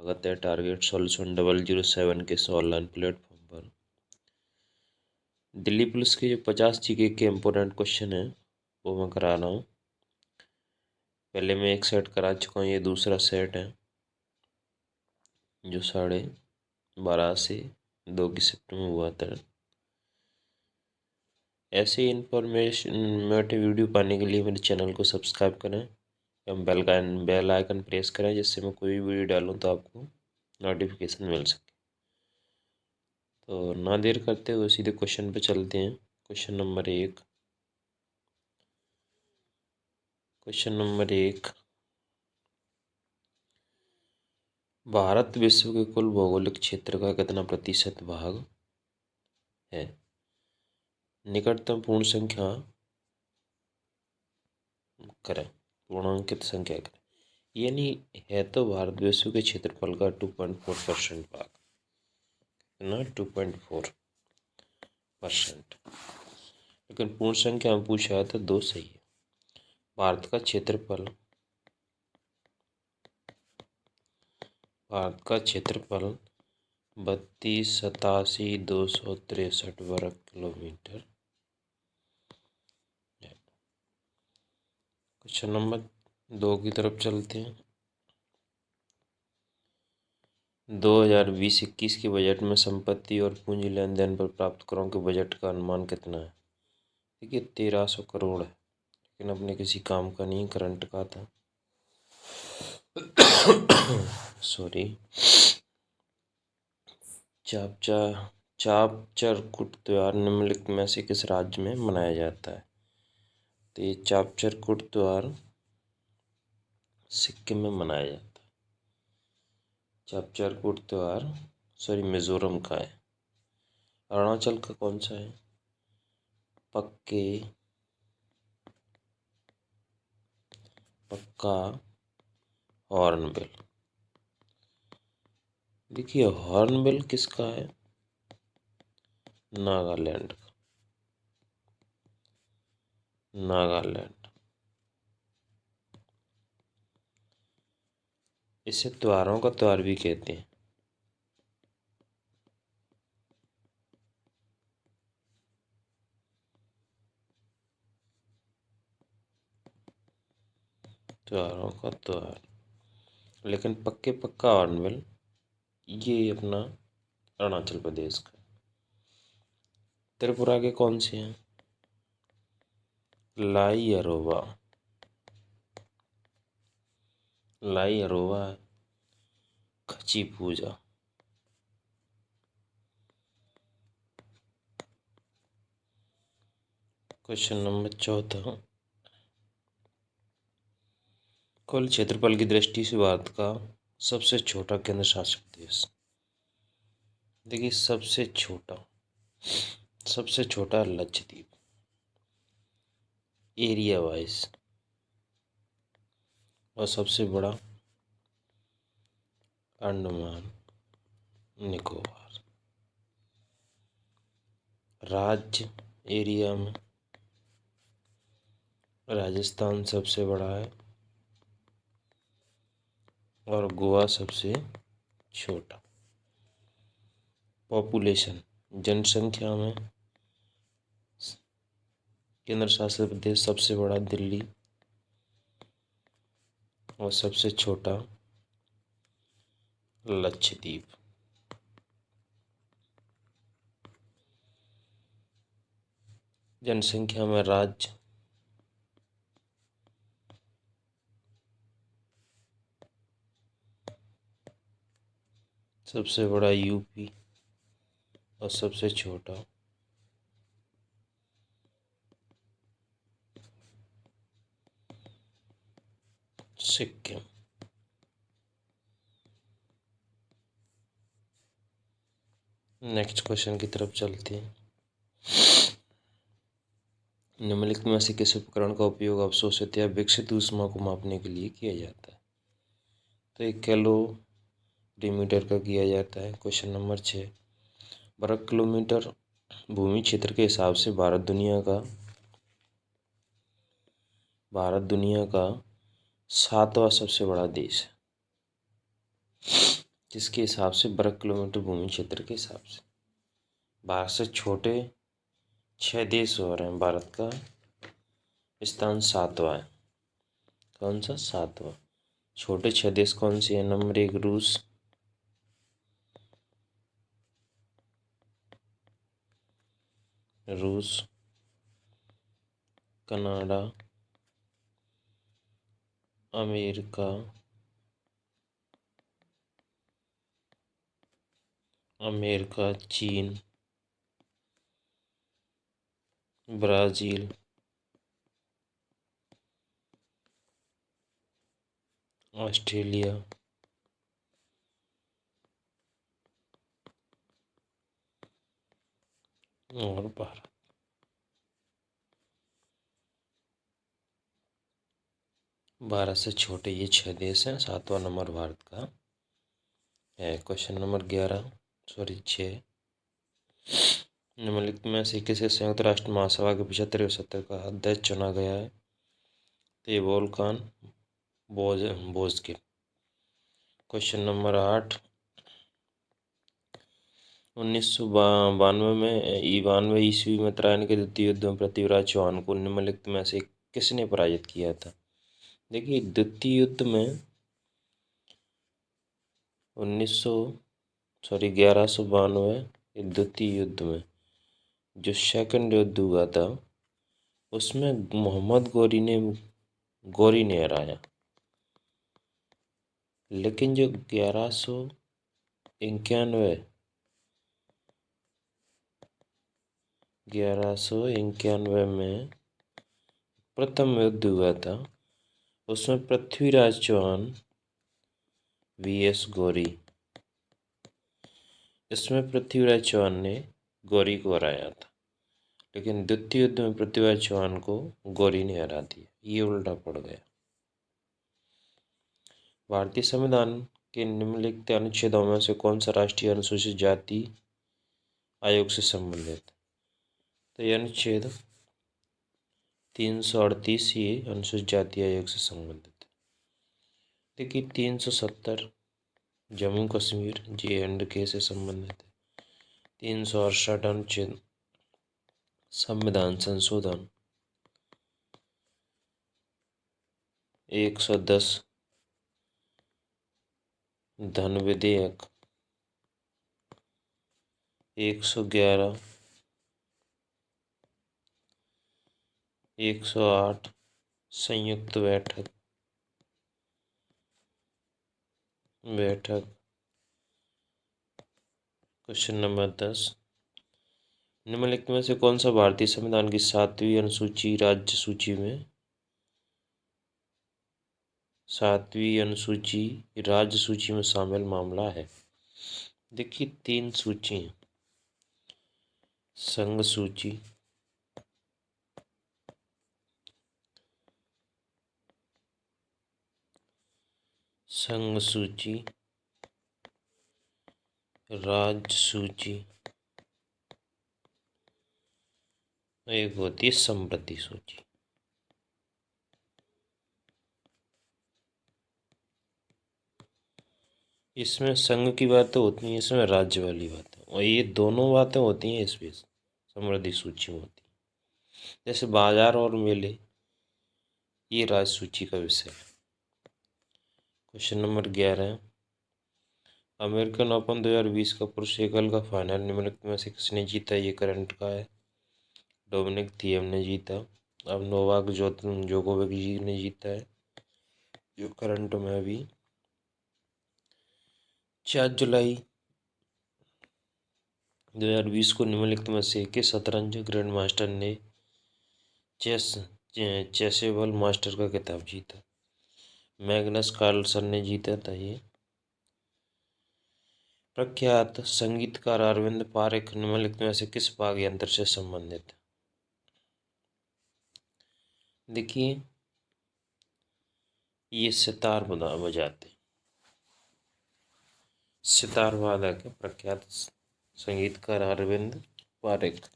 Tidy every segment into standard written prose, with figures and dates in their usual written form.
स्वागत है target solution 007 के इस ऑनलाइन प्लेटफॉर्म पर। दिल्ली पुलिस के जो 50 जीके के इम्पोर्टेंट क्वेश्चन हैं वो मैं करा रहा हूँ। पहले मैं एक सेट करा चुका हूँ, ये दूसरा सेट है जो 12:30 से 2 की शिफ्ट में हुआ था। ऐसे इन्फॉर्मेटिव वीडियो पाने के लिए मेरे चैनल को सब्सक्राइब करें एवं बेल आइकन प्रेस करें, जिससे मैं कोई भी वीडियो डालूँ तो आपको नोटिफिकेशन मिल सके। तो ना देर करते हुए सीधे क्वेश्चन पे चलते हैं। क्वेश्चन नंबर एक, भारत विश्व के कुल भौगोलिक क्षेत्र का कितना प्रतिशत भाग है? निकटतम पूर्ण संख्या करें, पूर्णांकित संख्या करें। यानी है तो भारत विश्व के क्षेत्रफल का 2.4% भाग, ना 2.4%। लेकिन पूर्ण संख्या में पूछा है तो 2 सही है। भारत का क्षेत्रफल 32,87,263 वर्ग किलोमीटर। क्वेश्चन नंबर 2 की तरफ चलते हैं। 2020-21 के बजट में संपत्ति और पूंजी लेन देन पर प्राप्त करों के बजट का अनुमान कितना है? देखिए 1300 करोड़ है, लेकिन अपने किसी काम का नहीं, करंट का था। सॉरी। चापचरकुट त्योहार निम्नलिखित में से किस राज्य में मनाया जाता है? तो ये चापचरकुट त्योहार सिक्किम में मनाया जाता है। चापचरकुट त्योहार मिजोरम का है। अरुणाचल का कौन सा है? पक्का हॉर्नबिल। देखिए हॉर्नबिल किसका है? नागालैंड का। नागालैंड। इसे त्योहारों का त्योहार भी कहते हैं। त्योहारों का त्योहार। लेकिन पक्का हॉर्नबिल ये अपना अरुणाचल प्रदेश का। त्रिपुरा के कौन से हैं? लाई अरोवा, खची पूजा। क्वेश्चन नंबर 4, कुल क्षेत्रफल की दृष्टि से भारत का सबसे छोटा केंद्र शासित देश। देखिए सबसे छोटा लक्षद्वीप एरिया वाइज, और सबसे बड़ा अंडमान निकोबार। राज्य एरिया में राजस्थान सबसे बड़ा है और गोवा सबसे छोटा। पॉपुलेशन जनसंख्या में केंद्र शासित प्रदेश सबसे बड़ा दिल्ली और सबसे छोटा लक्षद्वीप। जनसंख्या में राज्य सबसे बड़ा यूपी और सबसे छोटा सिक्किम। नेक्स्ट क्वेश्चन की तरफ चलते हैं। निम्नलिखित में से किस उपकरण का उपयोग अवशोषित या विकसित ऊष्मा को मापने के लिए किया जाता है? तो एक कैलोरीमीटर का किया जाता है। क्वेश्चन नंबर 6, वर्ग किलोमीटर भूमि क्षेत्र के हिसाब से भारत दुनिया का 7वां सबसे बड़ा देश है। किसके हिसाब से? वर्ग किलोमीटर भूमि क्षेत्र के हिसाब से। भारत से छोटे 6 देश और हैं। भारत का स्थान 7वां है। कौन सा? 7वां। छोटे 6 देश कौन से हैं? नंबर 1 रूस, कनाडा, अमेरिका, चीन, ब्राज़ील, ऑस्ट्रेलिया, और भारत। भारत से छोटे ये 6 देश हैं। 7वां नंबर भारत का है। क्वेश्चन नंबर 6 निम्नलिखित में से किसे संयुक्त राष्ट्र महासभा के 75वें सत्र का अध्यक्ष चुना गया है? तो ये वोल्कान बोज़्किन। क्वेश्चन नंबर 8 1992 में 92 ईस्वी में त्रायन के द्वितीय युद्ध में पृथ्वीराज चौहान को निम्नलिखित में से किसने पराजित किया था? देखिए, द्वितीय युद्ध में 1192 द्वितीय युद्ध में जो सेकंड युद्ध हुआ था उसमें मोहम्मद गौरी ने हराया। लेकिन जो 1191 में प्रथम युद्ध हुआ था उसमें पृथ्वीराज चौहान VS गौरी, इसमें पृथ्वीराज चौहान ने गौरी को हराया था। लेकिन द्वितीय युद्ध में पृथ्वीराज चौहान को गौरी ने हरा दिया। ये उल्टा पड़ गया। भारतीय संविधान के निम्नलिखित अनुच्छेदों में से कौन सा राष्ट्रीय अनुसूचित जाति आयोग से संबंधित? तो ये अनुच्छेद 338 ये अनुसूचित जाति आयोग से संबंधित है। देखिए, 370 जम्मू कश्मीर JNK से संबंधित है। 368 अनुच्छेद संविधान संशोधन, 110 धन विधेयक, 111 108 संयुक्त बैठक क्वेश्चन नंबर 10 निम्नलिखित में से कौन सा भारतीय संविधान की 7वीं अनुसूची राज्य सूची में शामिल मामला है? देखिए, 3 सूची हैं। संघ सूची, राज्य सूची, एक होती है समृद्धि सूची। इसमें संघ की बातें होती हैं, इसमें राज्य वाली बातें, और ये दोनों बातें होती हैं इसमें समृद्धि सूची में होती है। जैसे बाजार और मेले, ये राज्य सूची का विषय है। क्वेश्चन नंबर 11 अमेरिकन ओपन 2020 का पुरुष एकल का फाइनल निम्नलिखित में से किसने जीता? ये करंट का है। डोमिनिक थिएम ने जीता। अब नोवाक जोकोविक जी ने जीता है, जो करंट में अभी 4 जुलाई 2020 को निम्नलिखित में से किस शतरंज ग्रैंड मास्टर ने चेसेबल मास्टर का खिताब जीता? मैग्नस कार्लसन ने जीता था ये। प्रख्यात संगीतकार अरविंद पारेख निम्नलिखित में से किस वाद्य यंत्र से संबंधित? देखिए, ये सितार बजाते, सितार वादक है प्रख्यात संगीतकार अरविंद पारेख।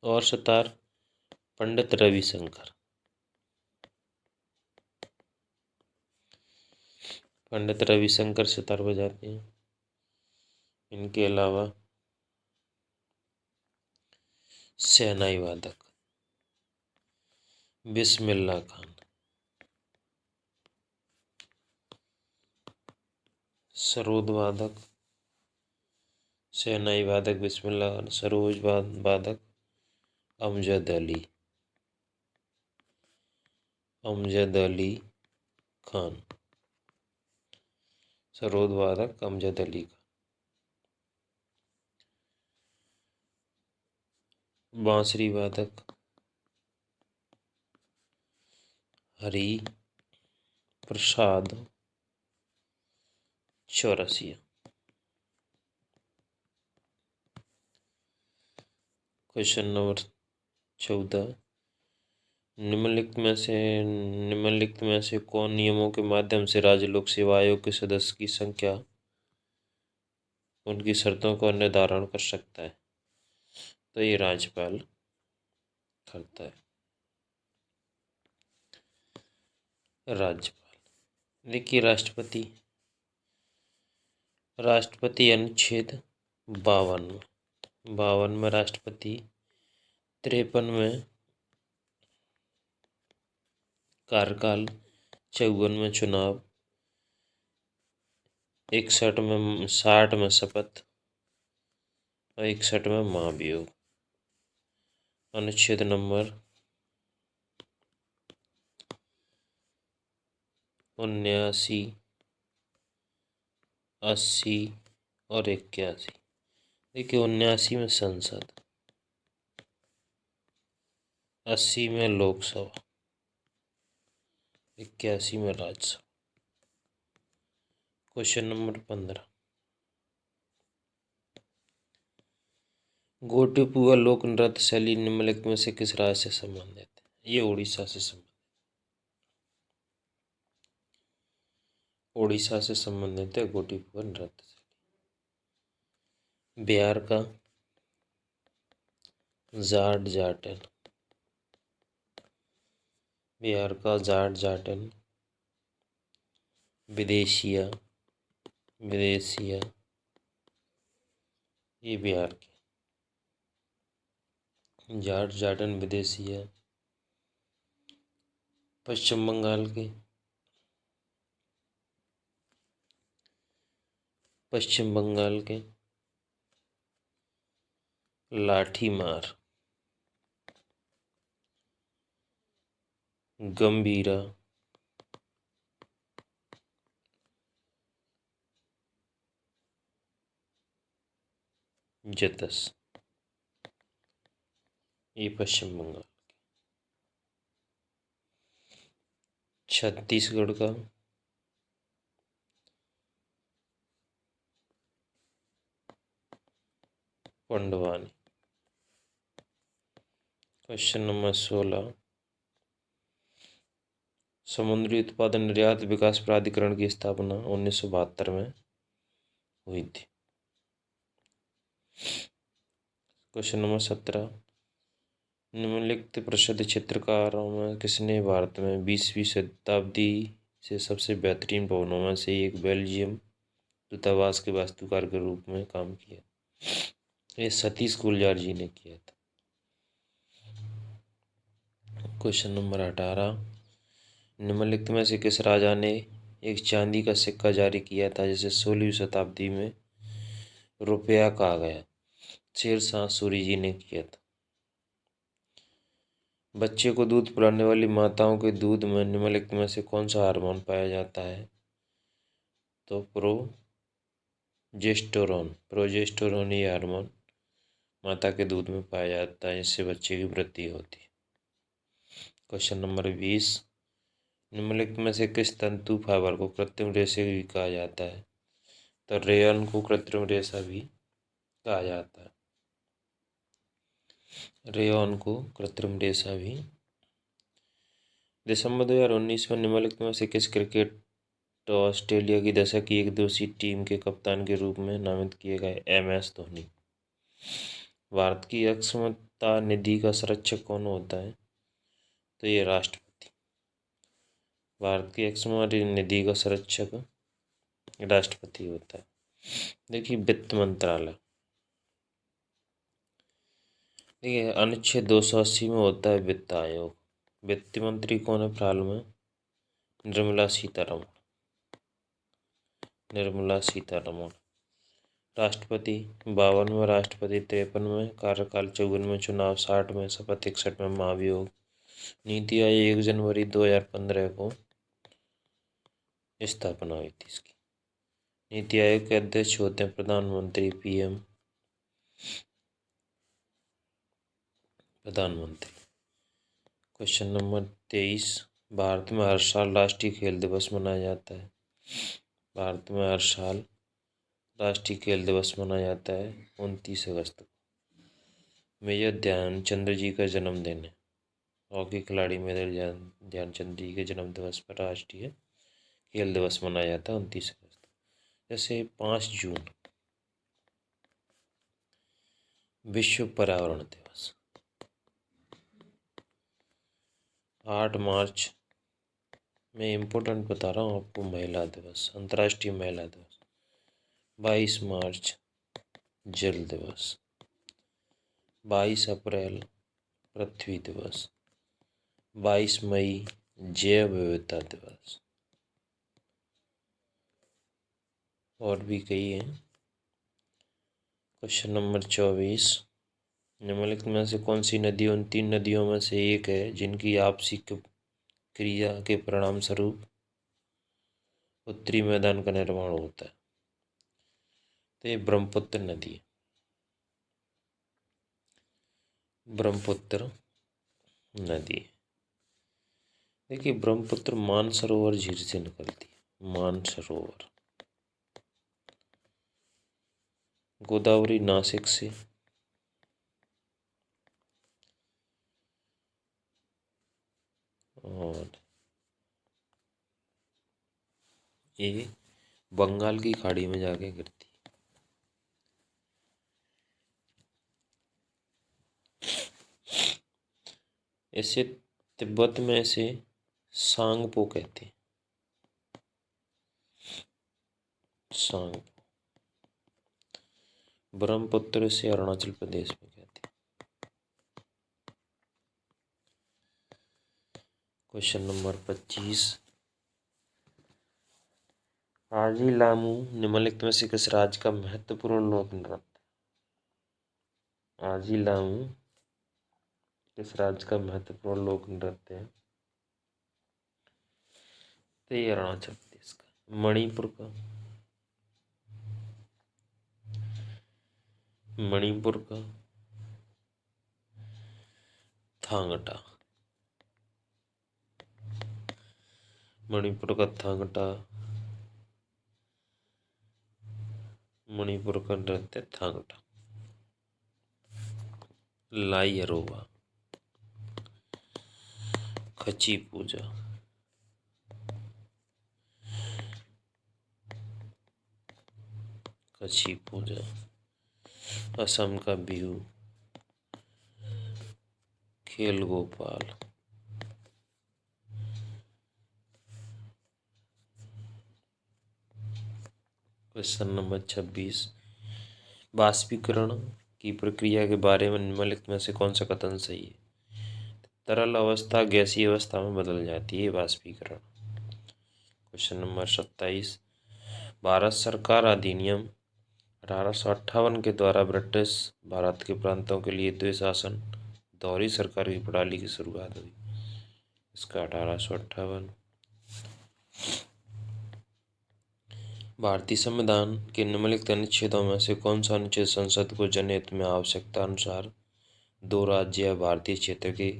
और सितार पंडित रविशंकर। पंडित रविशंकर सितार बजाते हैं। इनके अलावा शहनाई वादक बिस्मिल्लाह खान, सरोद वादक शहनाई वादक बिस्मिल्लाह खान, सरोज वादक अमजद अली खान, सरोद वादक अमजद अली खान। बांसुरी वादक हरि प्रसाद चौरसिया। क्वेश्चन नंबर 14, निम्नलिखित में से कौन नियमों के माध्यम से राज्य लोक सेवा आयोग के सदस्य की संख्या उनकी शर्तों का निर्धारण कर सकता है? तो ये राज्यपाल करता है। राज्यपाल। देखिए राष्ट्रपति अनुच्छेद 52 में राष्ट्रपति, 53 में कार्यकाल, 54 में चुनाव, 60 में शपथ और 61 में महाभियोग। अनुच्छेद नंबर 79, 80 और 81। देखिए 79 में संसद, 80 में लोकसभा, 81 में राज्यसभा। क्वेश्चन नंबर 15, गोटिपुआ लोक नृत्य शैली निम्नलिखित में से किस राज्य से संबंधित है? ये उड़ीसा से संबंधित है गोटिपुआ नृत्य शैली। बिहार का जाट जाटन, विदेशिया, ये बिहार के जाट जाटन विदेशिया। पश्चिम बंगाल के लाठी मार, गंभीरा, जतस, ये पश्चिम बंगाल। छत्तीसगढ़ का पंडवानी। क्वेश्चन नंबर 16, समुद्री उत्पादन निर्यात विकास प्राधिकरण की स्थापना 1972 में हुई थी। क्वेश्चन नंबर 17, निम्नलिखित प्रसिद्ध चित्रकारों में किसने भारत में 20वीं शताब्दी से सबसे बेहतरीन भवनों में से एक बेल्जियम दूतावास के वास्तुकार के रूप में काम किया? ये सतीश गुलजार जी ने किया था। क्वेश्चन नंबर 18, निम्नलिखित में से किस राजा ने एक चांदी का सिक्का जारी किया था जिसे 16वीं शताब्दी में रुपया कहा गया? शेरशाह सूरी जी ने किया था। बच्चे को दूध पिलाने वाली माताओं के दूध में निम्नलिखित में से कौन सा हार्मोन पाया जाता है? तो प्रोजेस्टेरोन ये हार्मोन माता के दूध में पाया जाता है, जिससे बच्चे की वृद्धि होती है। क्वेश्चन नंबर 20, निम्नलिखित में से किस तंतु फाइबर को कृत्रिम रेशे भी कहा जाता है? तो रेयन को कृत्रिम रेशा भी कहा जाता है। रेयन को कृत्रिम रेशा भी। दिसंबर 2019 में निम्नलिखित में से किस क्रिकेट तो ऑस्ट्रेलिया की दशक की एक दिवसीय टीम के कप्तान के रूप में नामित किए गए? MS धोनी। भारत की अक्षमता निधि का संरक्षक कौन होता है? तो ये राष्ट्रपति। भारत की अक्षमता निधि का संरक्षक राष्ट्रपति होता है। देखिए वित्त मंत्रालय, देखिए अनुच्छेद 280 में होता है वित्त आयोग। वित्त मंत्री कौन है फिलहाल में? निर्मला सीतारमण। निर्मला सीतारमण। राष्ट्रपति 52वें राष्ट्रपति, 53वें कार्यकाल, 54वें चुनाव, 60वें शपथ, 61वें महाभियोग। नीति आयोग 1 जनवरी 2015 को स्थापना हुई थी इसकी। नीति आयोग के अध्यक्ष होते हैं प्रधानमंत्री, पीएम, प्रधानमंत्री। क्वेश्चन नंबर 23, भारत में हर साल राष्ट्रीय खेल दिवस मनाया जाता है। भारत में हर साल राष्ट्रीय खेल दिवस मनाया जाता है 29 अगस्त को। मेजर ध्यानचंद जी का जन्मदिन है। हॉकी खिलाड़ी मेजर ध्यानचंद जी के जन्म दिवस पर राष्ट्रीय खेल दिवस मनाया जाता है 29 अगस्त। जैसे 5 जून विश्व पर्यावरण दिवस, 8 मार्च मैं इम्पोर्टेंट बता रहा हूँ आपको, महिला दिवस, अंतर्राष्ट्रीय महिला दिवस। 22 मार्च जल दिवस। 22 अप्रैल पृथ्वी दिवस। 22 मई जैव विविधता दिवस। और भी कई हैं। क्वेश्चन नंबर 24, निम्नलिखित में से कौन सी नदी उन 3 नदियों में से एक है जिनकी आपसी क्रिया के परिणाम स्वरूप उत्तरी मैदान का निर्माण होता है? तो ये ब्रह्मपुत्र नदी है। ब्रह्मपुत्र नदी। देखिए ब्रह्मपुत्र मानसरोवर झील से निकलती है, मानसरोवर। गोदावरी नासिक से। और ये बंगाल की खाड़ी में जाके गिरती है। इसे तिब्बत में इसे सांगपो कहते हैं, सांगपो। ब्रह्मपुत्र से अरुणाचल प्रदेश में कहते हैं। क्वेश्चन नंबर 25, आजी लामू निम्नलिखित में से किस राज्य का महत्वपूर्ण लोक नृत्य? आजी लामू किस राज्य का महत्वपूर्ण लोक नृत्य है? तो ये अरुणाचल प्रदेश का। मणिपुर का, मणिपुर का थांगटा। मणिपुर का थांगटा, मणिपुर का नृत्य थांगटा। लाई अरोबा, खची पूजा, खची पूजा। असम का बिहू, खेल गोपाल। क्वेश्चन नंबर 26, वाष्पीकरण की प्रक्रिया के बारे में निम्नलिखित में से कौन सा कथन सही है? तरल अवस्था गैसीय अवस्था में बदल जाती है वाष्पीकरण। क्वेश्चन नंबर 27, भारत सरकार अधिनियम 1858 के द्वारा ब्रिटिश भारत के प्रांतों के लिए द्विशासन दोहरी सरकार की प्रणाली की शुरुआत हुई। इसका 1858। भारतीय संविधान के निम्नलिखित अनुच्छेदों में से कौन सा अनुच्छेद संसद को जनहित में आवश्यकता अनुसार 2 राज्य या भारतीय क्षेत्र के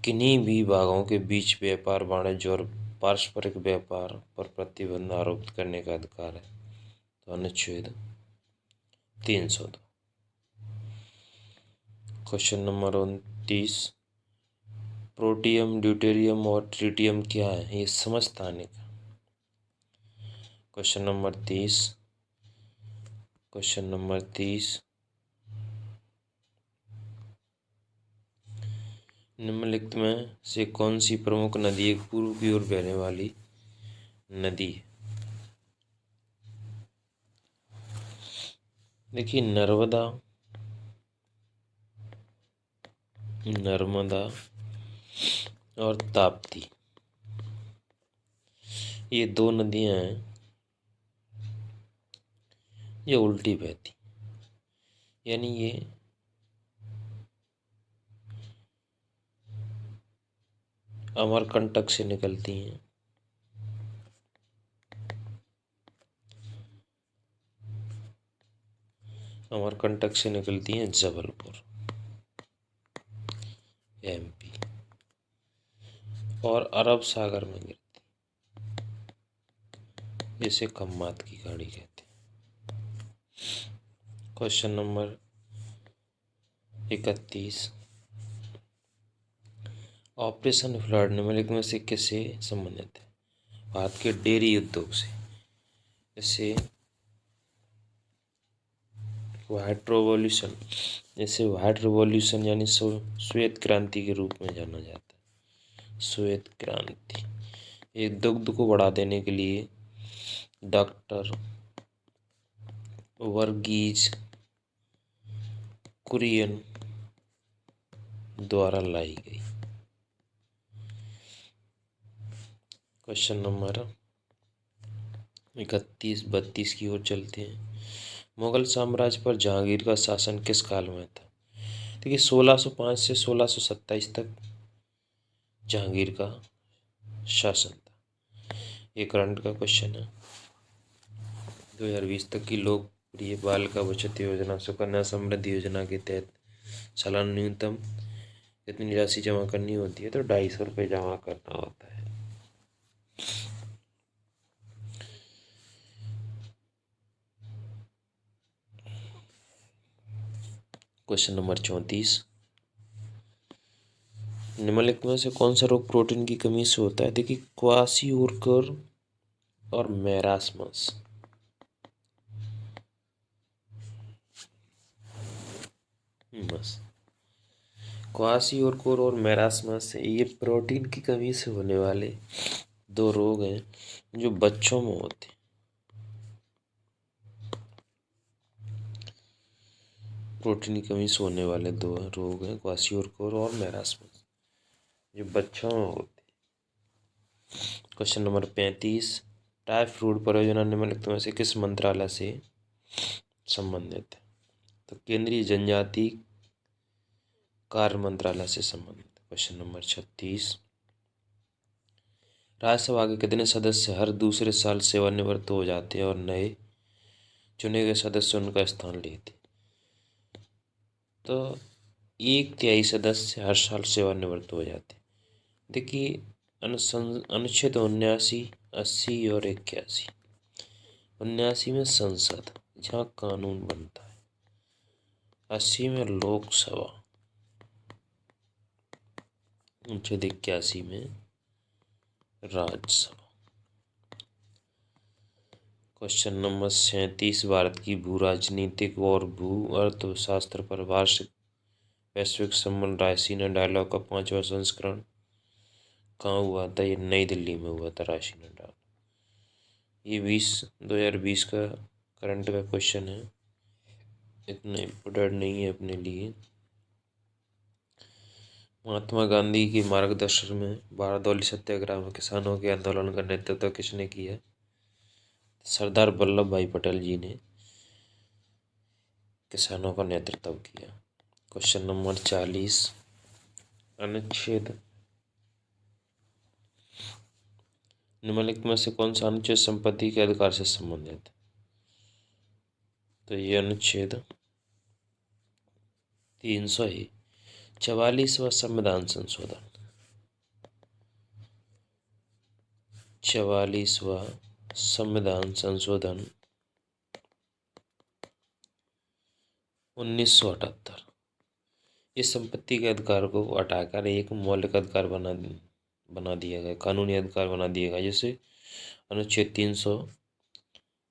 किन्हीं भी भागों के बीच व्यापार, वाणिज्य और पारस्परिक व्यापार पर प्रतिबंध आरोपित करने का अधिकार है? तो अनुच्छेद 302। क्वेश्चन नंबर 29, प्रोटियम, ड्यूटेरियम और ट्रिटियम क्या है? ये समस्थानिक। क्वेश्चन नंबर 30, क्वेश्चन नंबर 30, निम्नलिखित में से कौन सी प्रमुख नदी एक पूर्व की ओर बहने वाली नदी है? देखिए, नर्मदा और ताप्ती, ये दो नदियां हैं, ये उल्टी बहती, यानी ये अमरकंटक से निकलती हैं। अमरकंटक से निकलती हैं जबलपुर, एमपी, और अरब सागर में गिरती, जिसे खम्मात की खाड़ी कहते हैं। क्वेश्चन नंबर 31, ऑपरेशन फ्लड निम्नलिखित में से किससे संबंधित है? भारत के डेयरी उद्योग से। इसे व्हाइट रिवॉल्यूशन यानी श्वेत क्रांति के रूप में जाना जाता है। श्वेत क्रांति, एक दुग्ध को बढ़ा देने के लिए डॉक्टर वर्गीज कुरियन द्वारा लाई गई। क्वेश्चन नंबर 31-32 की ओर चलते हैं। मुगल साम्राज्य पर जहांगीर का शासन किस काल में था? देखिए, 1605 से 1627 तक जहांगीर का शासन था। ये करंट का क्वेश्चन है। 2020 तक की लोकप्रिय बालिका बचत योजना सुकन्या समृद्धि योजना के तहत सालाना न्यूनतम कितनी राशि जमा करनी होती है? तो 250 रुपये जमा करना होता है। क्वेश्चन नंबर 34, निम्नलिखित में से कौन सा रोग प्रोटीन की कमी से होता है? देखिए, क्वाशियोरकर और मैरास्मस। बस, क्वाशियोरकर और मैरास्मस, ये प्रोटीन की कमी से होने वाले दो रोग हैं जो बच्चों में होते हैं। प्रोटीन की कमी से होने वाले दो रोग हैं, क्वाशियोरकर और मैरास्मस, जो बच्चों में होते हैं। क्वेश्चन नंबर 35, टाई फ्रूट परियोजना निम्नलिखित में से किस मंत्रालय से संबंधित है? तो केंद्रीय जनजाति कार्य मंत्रालय से संबंधित। क्वेश्चन नंबर 36, राज्यसभा के कितने सदस्य हर दूसरे साल सेवानिवृत्त हो जाते हैं और नए चुने गए सदस्य उनका स्थान लेते? तो 1/3 सदस्य हर साल सेवानिवृत्त हो जाते। देखिए, अनुच्छेद 79, 80 और 81। 79 में संसद, जहाँ कानून बनता है। 80 में लोकसभा, अनुच्छेद 81 में राज्यसभा। क्वेश्चन नंबर 37, भारत की भू राजनीतिक और भू अर्थशास्त्र पर वार्षिक वैश्विक सम्मेलन रायसीना डायलॉग का 5वां संस्करण कहाँ हुआ था? ये नई दिल्ली में हुआ था, रायसीना डायलॉग। ये 2020 का करंट का क्वेश्चन है, इतना इम्पोर्टेंट नहीं है अपने लिए। महात्मा गांधी के मार्गदर्शन में बारडोली सत्याग्रह में किसानों के आंदोलन का नेतृत्व किसने किया? सरदार वल्लभ भाई पटेल जी ने किसानों का नेतृत्व किया। क्वेश्चन नंबर 40, अनुच्छेद निम्नलिखित में से कौन सा अनुच्छेद संपत्ति के अधिकार से संबंधित है? तो ये अनुच्छेद 300 ही 44वां संविधान संशोधन, 44वां संविधान संशोधन 1978, इस संपत्ति के अधिकार को हटाकर एक मौलिक अधिकार बना दिया गया, कानूनी अधिकार बना दिया गया, जिसे अनुच्छेद 300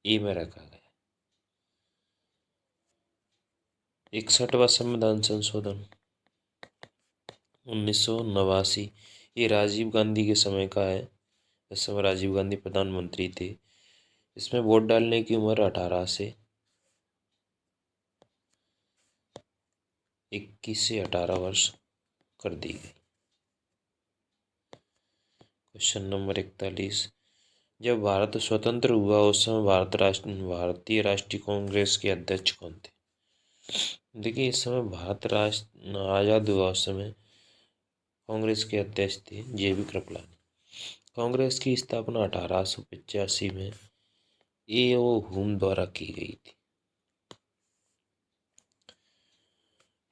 में रखा गया। 61वां संविधान संशोधन 1989, ये राजीव गांधी के समय का है। इस समय राजीव गांधी प्रधानमंत्री थे। इसमें वोट डालने की उम्र 18 से 21 से 18 वर्ष कर दी गई। क्वेश्चन नंबर 41, जब भारत स्वतंत्र हुआ उस समय भारतीय राष्ट्रीय कांग्रेस के अध्यक्ष कौन थे? देखिए, इस समय भारत राष्ट्र आज़ाद हुआ उस समय कांग्रेस के अध्यक्ष थे JB कृपलानी। कांग्रेस की स्थापना 1885 में A.O. हुम द्वारा की गई थी।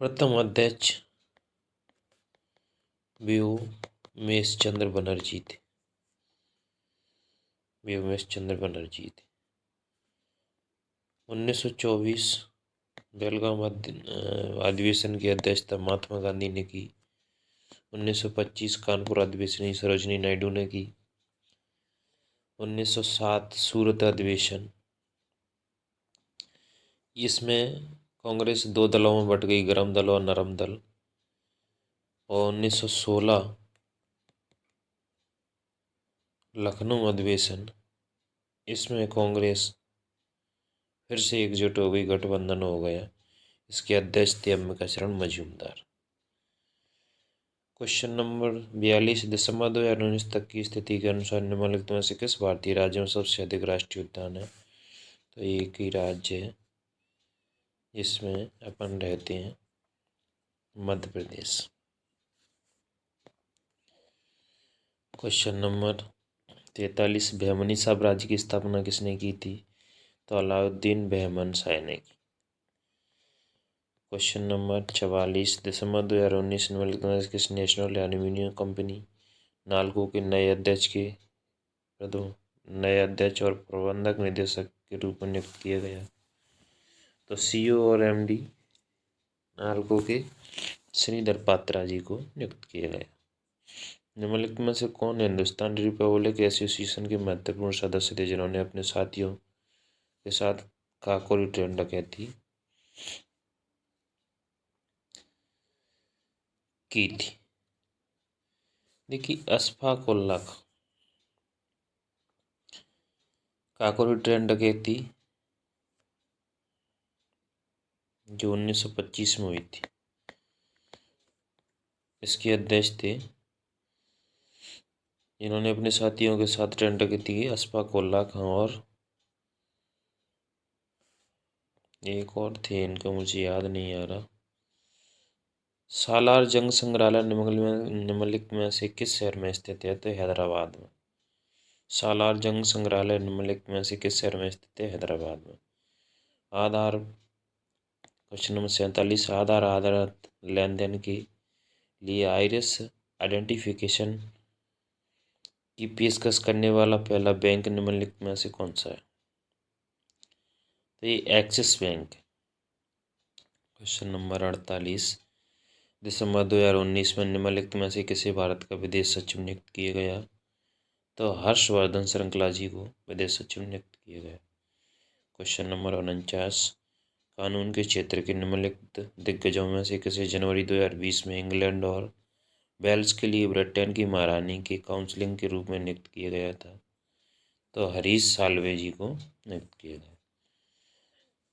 प्रथम अध्यक्ष व्योमेश चंद्र बनर्जी थे। व्योमेश चंद्र बनर्जी थे। 1924 बेलगाम अधिवेशन की अध्यक्षता महात्मा गांधी ने की। 1925 कानपुर अधिवेशन सरोजिनी नायडू ने की। 1907 सूरत अधिवेशन, इसमें कांग्रेस दो दलों में बट गई, गर्म दल और नरम दल। और 1916 लखनऊ अधिवेशन, इसमें कांग्रेस फिर से एकजुट हो गई, गठबंधन हो गया। इसके अध्यक्ष थे अंबिकाचरण मजूमदार। क्वेश्चन नंबर 42, दिसंबर 2019 तक की स्थिति के अनुसार निम्नलिखित में से किस भारतीय राज्य में सबसे अधिक राष्ट्रीय उद्यान है? तो एक ही राज्य है जिसमें अपन रहते हैं, मध्य प्रदेश। क्वेश्चन नंबर 43, बहमनी साम्राज्य की स्थापना किसने की थी? तो अलाउद्दीन बहमन शाह ने की। क्वेश्चन नंबर 44, दिसंबर 2019 निम्नलिखित में से किस नेशनल एल्यूमिनियम कंपनी नालको के नए अध्यक्ष और प्रबंधक निदेशक के रूप में नियुक्त किया गया? तो CEO और MD नालको के श्रीधर पात्रा जी को नियुक्त किया गया। निम्नलिखित में से कौन हिंदुस्तान रिपब्लिक एसोसिएशन के महत्वपूर्ण सदस्य थे जिन्होंने अपने साथियों के साथ काकोरी ट्रेन डकैती की थी? देखिए, अशफाक उल्लाह खां। काकोरी ट्रेन डकैती जो 1925 में हुई थी, इसके अध्यक्ष थे जिन्होंने अपने साथियों के साथ ट्रेन डकैती की, अशफाक उल्लाह खां और एक और थे, इनका मुझे याद नहीं आ रहा। सालार जंग संग्रहालय निम्नलिखित में से किस शहर में स्थित है? तो हैदराबाद में। सालार जंग संग्रहालय निम्नलिखित में से किस शहर में स्थित है? हैदराबाद में। आधार, क्वेश्चन नंबर 47, आधार लेन देन के लिए आइरिस आइडेंटिफिकेशन की पेशकश करने वाला पहला बैंक निम्नलिखित में से कौन सा है? तो ये एक्सिस बैंक। क्वेश्चन नंबर 48, दिसंबर 2019 में निम्नलिखित में से किसे भारत का विदेश सचिव नियुक्त किया गया? तो हर्षवर्धन श्रृंखला जी को विदेश सचिव नियुक्त किया गया। क्वेश्चन नंबर 49, कानून के क्षेत्र के निम्नलिखित दिग्गजों में से किसे जनवरी 2020 में इंग्लैंड और वेल्स के लिए ब्रिटेन की महारानी के काउंसलिंग के रूप में नियुक्त किया गया था? तो हरीश साल्वे जी को नियुक्त किया गया।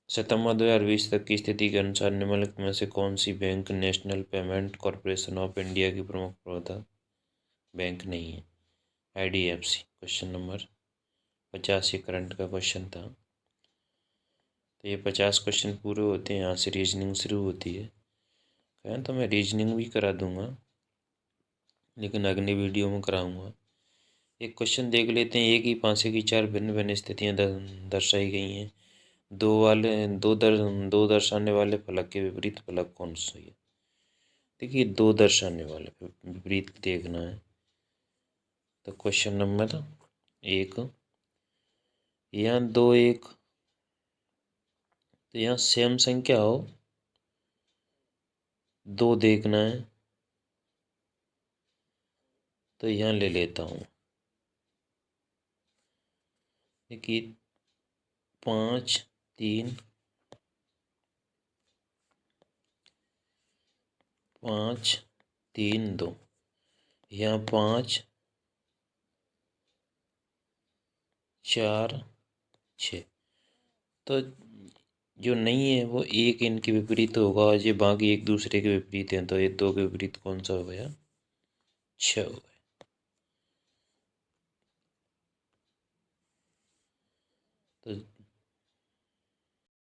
सितंबर 2020 तक की स्थिति के अनुसार निम्नलिखित में से कौन सी bank national payment corporation of India की प्रमुख प्रबंधक बैंक नहीं है? IDFC। क्वेश्चन नंबर 50 ये करंट का क्वेश्चन था। तो ये 50 क्वेश्चन पूरे होते हैं, यहाँ से रीजनिंग शुरू होती है। कहें तो मैं रीजनिंग भी करा दूंगा, लेकिन अगले वीडियो में कराऊंगा। एक क्वेश्चन देख लेते हैं। एक ही पासे की चार भिन्न भिन्न स्थितियाँ दर्शाई गई हैं। दो दर्शाने वाले फलक के विपरीत फलक कौन सा है? देखिए, दो दर्शाने वाले विपरीत देखना है। तो क्वेश्चन नंबर 1, यहाँ 2 1, तो यहाँ सेम संख्या हो 2 देखना है, तो यहाँ ले लेता हूँ। देखिए 5 3 5 3 2, यहाँ 5 4 6, तो जो नहीं है वो एक इनके विपरीत होगा और ये बाकी एक दूसरे के विपरीत हैं, तो ये दो के विपरीत कौन सा हो गया? 6 हो गया। तो